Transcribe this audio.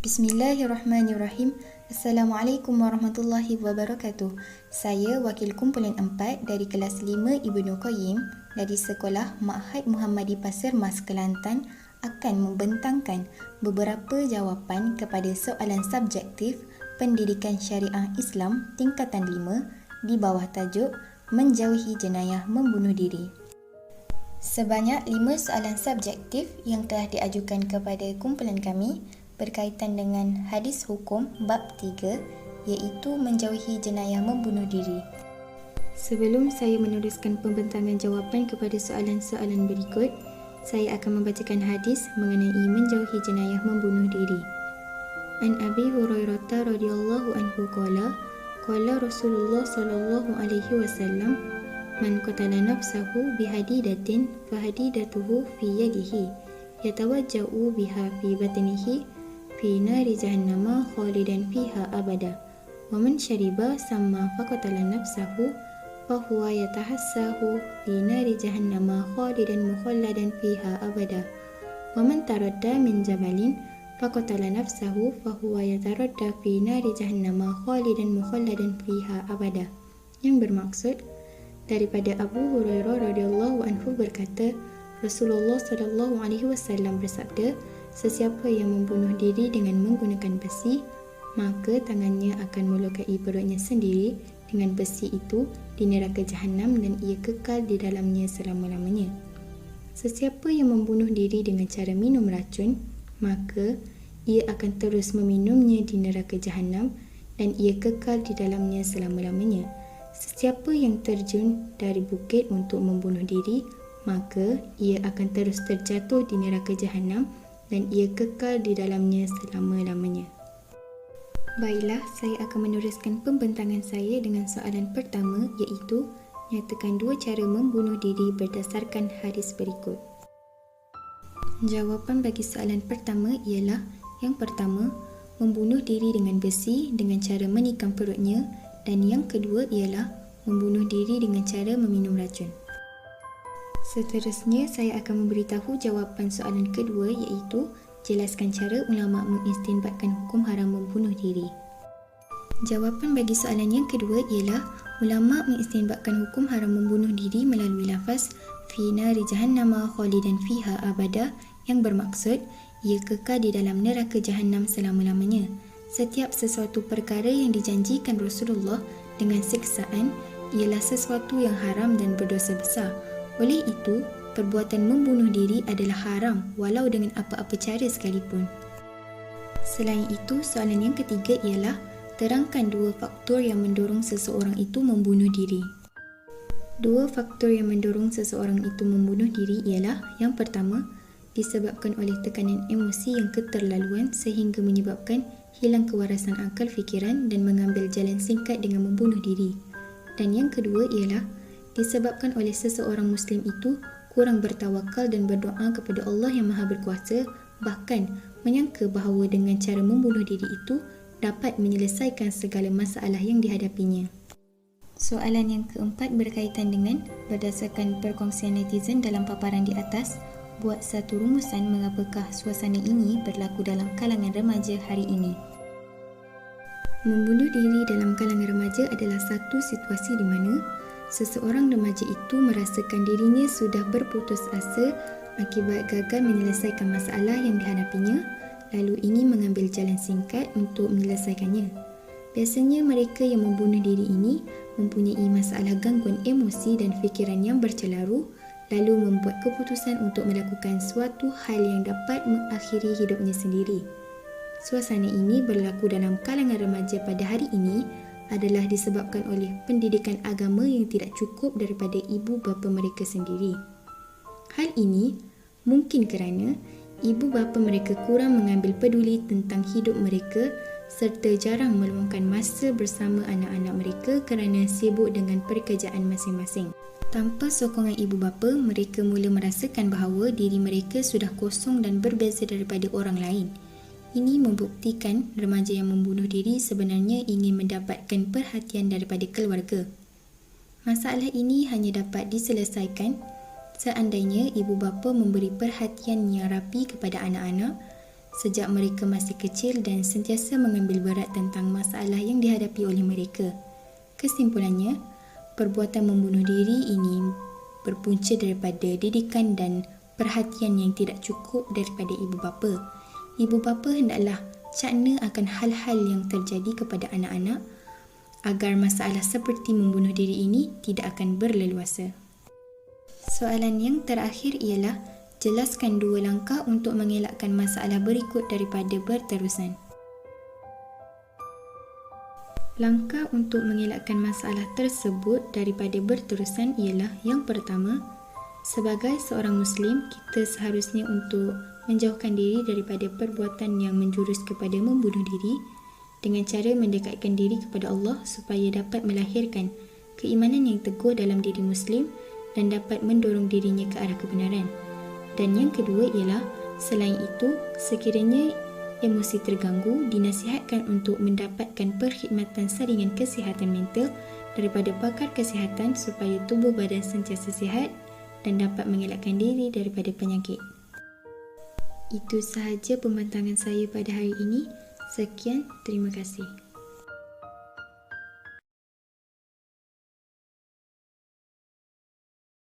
Bismillahirrahmanirrahim. Assalamualaikum warahmatullahi wabarakatuh. Saya wakil kumpulan 4 dari kelas 5 Ibnu Qayyim dari Sekolah Ma'had Muhammadi Pasir Mas Kelantan akan membentangkan beberapa jawapan kepada soalan subjektif Pendidikan Syariah Islam tingkatan 5 di bawah tajuk Menjauhi Jenayah Membunuh Diri. Sebanyak 5 soalan subjektif yang telah diajukan kepada kumpulan kami berkaitan dengan hadis hukum bab 3 iaitu menjauhi jenayah membunuh diri. Sebelum saya meneruskan pembentangan jawapan kepada soalan-soalan berikut, saya akan membacakan hadis mengenai menjauhi jenayah membunuh diri. An Abi Hurairah radhiyallahu anhu qala Rasulullah sallallahu alaihi wasallam man qatala nafsahu bihadidatin fahadidatuhu fi yadihi yatawajja'u biha fi batnihi fi nari jahannama khalidan fiha abada wa man syariba samma faqatala nafsahu fahuwa yatahassahu fi nari jahannama khalidan mukhalladan fiha abada wa man taradda min jabalin faqatala nafsahu fahuwa yataradda fi nari jahannama khalidan mukhalladan fiha abada. Yang bermaksud, daripada Abu Hurairah radhiyallahu anhu berkata, Rasulullah sallallahu alaihi wasallam bersabda, sesiapa yang membunuh diri dengan menggunakan besi, maka tangannya akan melukai perutnya sendiri dengan besi itu di neraka jahanam dan ia kekal di dalamnya selama-lamanya. Sesiapa yang membunuh diri dengan cara minum racun, maka ia akan terus meminumnya di neraka jahanam dan ia kekal di dalamnya selama-lamanya. Sesiapa yang terjun dari bukit untuk membunuh diri, maka ia akan terus terjatuh di neraka jahanam dan ia kekal di dalamnya selama-lamanya. Baiklah, saya akan meneruskan pembentangan saya dengan soalan pertama iaitu nyatakan 2 cara membunuh diri berdasarkan hadis berikut. Jawapan bagi soalan pertama ialah yang pertama, membunuh diri dengan besi dengan cara menikam perutnya, dan yang kedua ialah membunuh diri dengan cara meminum racun. Seterusnya, saya akan memberitahu jawapan soalan kedua iaitu jelaskan cara ulama mengistinbatkan hukum haram membunuh diri. Jawapan bagi soalan yang kedua ialah ulama mengistinbatkan hukum haram membunuh diri melalui lafaz fi nari jahannama khalidan fiha abada yang bermaksud ia kekal di dalam neraka jahanam selama-lamanya. Setiap sesuatu perkara yang dijanjikan Rasulullah dengan siksaan ialah sesuatu yang haram dan berdosa besar. Oleh itu, perbuatan membunuh diri adalah haram walau dengan apa-apa cara sekalipun. Selain itu, soalan yang ketiga ialah terangkan 2 faktor yang mendorong seseorang itu membunuh diri. 2 faktor yang mendorong seseorang itu membunuh diri ialah yang pertama, disebabkan oleh tekanan emosi yang keterlaluan sehingga menyebabkan hilang kewarasan akal fikiran dan mengambil jalan singkat dengan membunuh diri. Dan yang kedua ialah disebabkan oleh seseorang Muslim itu kurang bertawakal dan berdoa kepada Allah yang Maha Berkuasa, bahkan menyangka bahawa dengan cara membunuh diri itu dapat menyelesaikan segala masalah yang dihadapinya. Soalan yang keempat berkaitan dengan berdasarkan perkongsian netizen dalam paparan di atas, buat satu rumusan mengapakah suasana ini berlaku dalam kalangan remaja hari ini. Membunuh diri dalam kalangan remaja adalah satu situasi di mana seseorang remaja itu merasakan dirinya sudah berputus asa akibat gagal menyelesaikan masalah yang dihadapinya, lalu ingin mengambil jalan singkat untuk menyelesaikannya. Biasanya mereka yang membunuh diri ini mempunyai masalah gangguan emosi dan fikiran yang bercelaru, lalu membuat keputusan untuk melakukan suatu hal yang dapat mengakhiri hidupnya sendiri. Suasana ini berlaku dalam kalangan remaja pada hari ini adalah disebabkan oleh pendidikan agama yang tidak cukup daripada ibu bapa mereka sendiri. Hal ini mungkin kerana ibu bapa mereka kurang mengambil peduli tentang hidup mereka serta jarang meluangkan masa bersama anak-anak mereka kerana sibuk dengan pekerjaan masing-masing. Tanpa sokongan ibu bapa, mereka mula merasakan bahawa diri mereka sudah kosong dan berbeza daripada orang lain. Ini membuktikan remaja yang membunuh diri sebenarnya ingin mendapatkan perhatian daripada keluarga. Masalah ini hanya dapat diselesaikan seandainya ibu bapa memberi perhatian yang rapi kepada anak-anak sejak mereka masih kecil dan sentiasa mengambil berat tentang masalah yang dihadapi oleh mereka. Kesimpulannya, perbuatan membunuh diri ini berpunca daripada didikan dan perhatian yang tidak cukup daripada ibu bapa. Ibu bapa hendaklah cakna akan hal-hal yang terjadi kepada anak-anak agar masalah seperti membunuh diri ini tidak akan berleluasa. Soalan yang terakhir ialah, jelaskan 2 langkah untuk mengelakkan masalah berikut daripada berterusan. Langkah untuk mengelakkan masalah tersebut daripada berterusan ialah, yang pertama, sebagai seorang Muslim, kita seharusnya untuk menjauhkan diri daripada perbuatan yang menjurus kepada membunuh diri dengan cara mendekatkan diri kepada Allah supaya dapat melahirkan keimanan yang teguh dalam diri Muslim dan dapat mendorong dirinya ke arah kebenaran. Dan yang kedua ialah, selain itu, sekiranya emosi terganggu, dinasihatkan untuk mendapatkan perkhidmatan saringan kesihatan mental daripada pakar kesihatan supaya tubuh badan sentiasa sihat dan dapat mengelakkan diri daripada penyakit. Itu sahaja pembentangan saya pada hari ini. Sekian, terima kasih.